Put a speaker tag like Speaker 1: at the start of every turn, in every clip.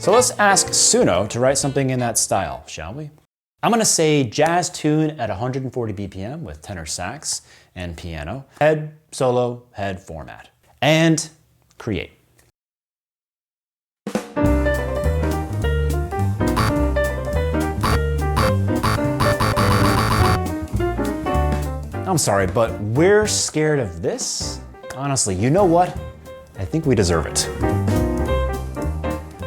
Speaker 1: So let's ask Suno to write something in that style, shall we? I'm gonna say jazz tune at 140 BPM with tenor sax and piano, head, solo, head format, and create. I'm sorry, but we're scared of this? Honestly, you know what? I think we deserve it.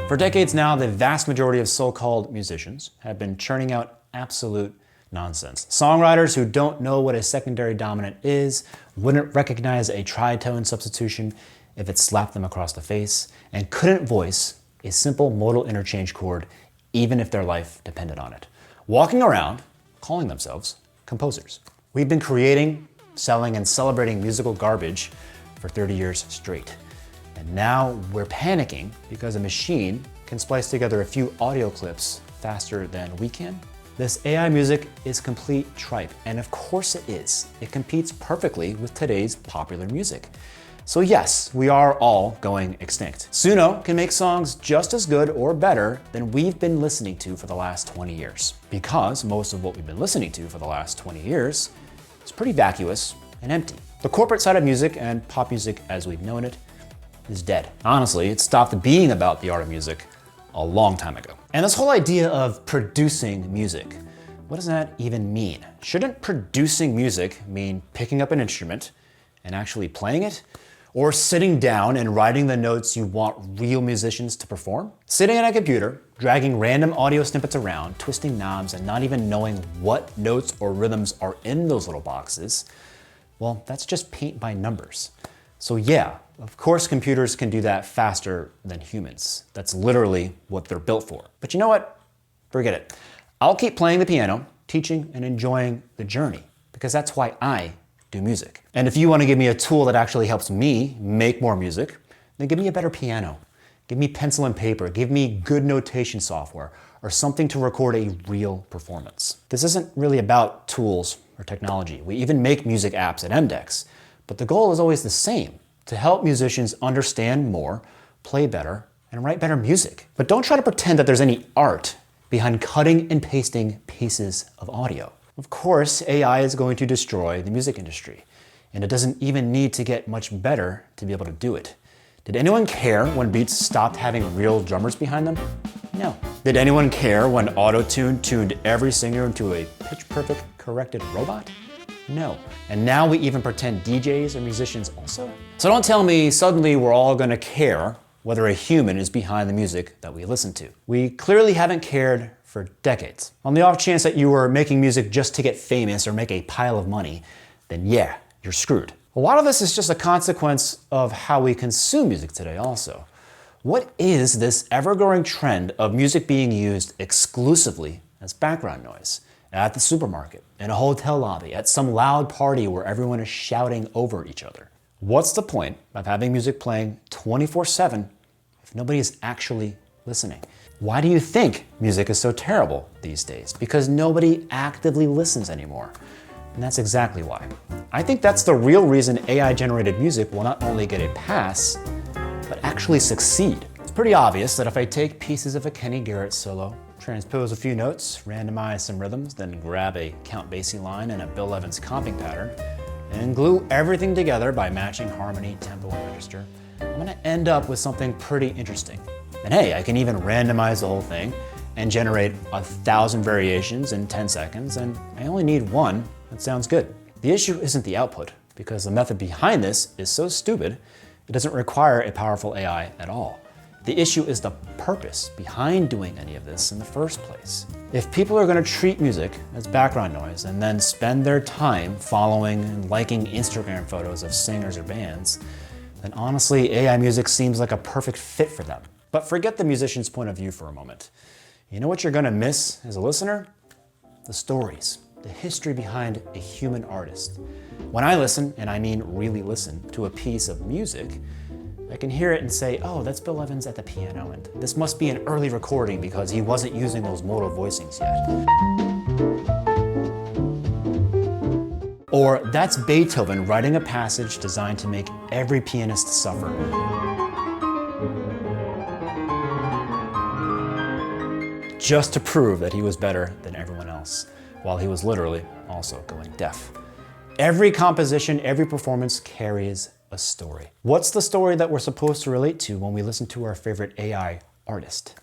Speaker 1: For decades now, the vast majority of so-called musicians have been churning out absolute nonsense. Songwriters who don't know what a secondary dominant is, wouldn't recognize a tritone substitution if it slapped them across the face, and couldn't voice a simple modal interchange chord even if their life depended on it. Walking around, calling themselves composers. We've been creating, selling, and celebrating musical garbage for 30 years straight. And now we're panicking because a machine can splice together a few audio clips faster than we can. This AI music is complete tripe, and of course it is. It competes perfectly with today's popular music. So yes, we are all going extinct. Suno can make songs just as good or better than we've been listening to for the last 20 years. Because most of what we've been listening to for the last 20 years is pretty vacuous and empty. The corporate side of music and pop music as we've known it is dead. Honestly, it stopped being about the art of music a long time ago. And this whole idea of producing music, what does that even mean? Shouldn't producing music mean picking up an instrument and actually playing it? Or sitting down and writing the notes you want real musicians to perform? Sitting at a computer, dragging random audio snippets around, twisting knobs, and not even knowing what notes or rhythms are in those little boxes, well, that's just paint by numbers. So yeah, of course computers can do that faster than humans. That's literally what they're built for. But you know what? Forget it. I'll keep playing the piano, teaching and enjoying the journey, because that's why I do music. And if you want to give me a tool that actually helps me make more music, then give me a better piano. Give me pencil and paper, give me good notation software, or something to record a real performance. This isn't really about tools or technology. We even make music apps at MDEX, but the goal is always the same, to help musicians understand more, play better, and write better music. But don't try to pretend that there's any art behind cutting and pasting pieces of audio. Of course, AI is going to destroy the music industry, and it doesn't even need to get much better to be able to do it. Did anyone care when beats stopped having real drummers behind them? No. Did anyone care when auto-tune tuned every singer into a pitch-perfect corrected robot? No. And now we even pretend DJs are musicians also? So don't tell me suddenly we're all gonna care whether a human is behind the music that we listen to. We clearly haven't cared for decades. On the off chance that you were making music just to get famous or make a pile of money, then yeah, you're screwed. A lot of this is just a consequence of how we consume music today also. What is this ever-growing trend of music being used exclusively as background noise? At the supermarket, in a hotel lobby, at some loud party where everyone is shouting over each other. What's the point of having music playing 24/7 if nobody is actually listening? Why do you think music is so terrible these days? Because nobody actively listens anymore. And that's exactly why. I think that's the real reason AI-generated music will not only get a pass, but actually succeed. It's pretty obvious that if I take pieces of a Kenny Garrett solo, transpose a few notes, randomize some rhythms, then grab a Count Basie line and a Bill Evans comping pattern, and glue everything together by matching harmony, tempo, and register, I'm gonna end up with something pretty interesting. And hey, I can even randomize the whole thing and generate 1,000 variations in 10 seconds, and I only need one that sounds good. The issue isn't the output, because the method behind this is so stupid, it doesn't require a powerful AI at all. The issue is the purpose behind doing any of this in the first place. If people are gonna treat music as background noise and then spend their time following and liking Instagram photos of singers or bands, then honestly, AI music seems like a perfect fit for them. But forget the musician's point of view for a moment. You know what you're gonna miss as a listener? The stories, the history behind a human artist. When I listen, and I mean really listen, to a piece of music, I can hear it and say, oh, that's Bill Evans at the piano, and this must be an early recording because he wasn't using those modal voicings yet. Or that's Beethoven writing a passage designed to make every pianist suffer. just to prove that he was better than everyone else, while he was literally also going deaf. Every composition, every performance carries a story. What's the story that we're supposed to relate to when we listen to our favorite AI artist?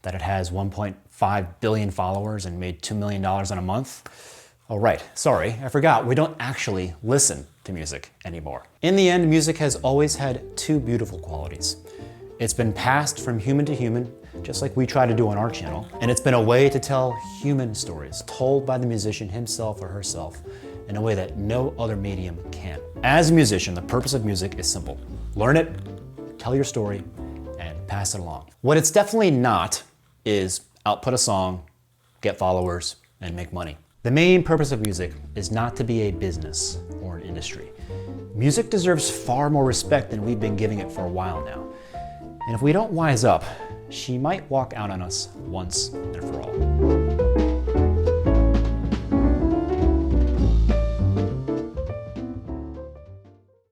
Speaker 1: That it has 1.5 billion followers and made $2 million in a month? Oh right, sorry, I forgot, we don't actually listen to music anymore. In the end, music has always had two beautiful qualities. It's been passed from human to human, just like we try to do on our channel, and it's been a way to tell human stories, told by the musician himself or herself in a way that no other medium can. As a musician, the purpose of music is simple. Learn it, tell your story, and pass it along. What it's definitely not is output a song, get followers, and make money. The main purpose of music is not to be a business or an industry. Music deserves far more respect than we've been giving it for a while now. And if we don't wise up, she might walk out on us once and for all.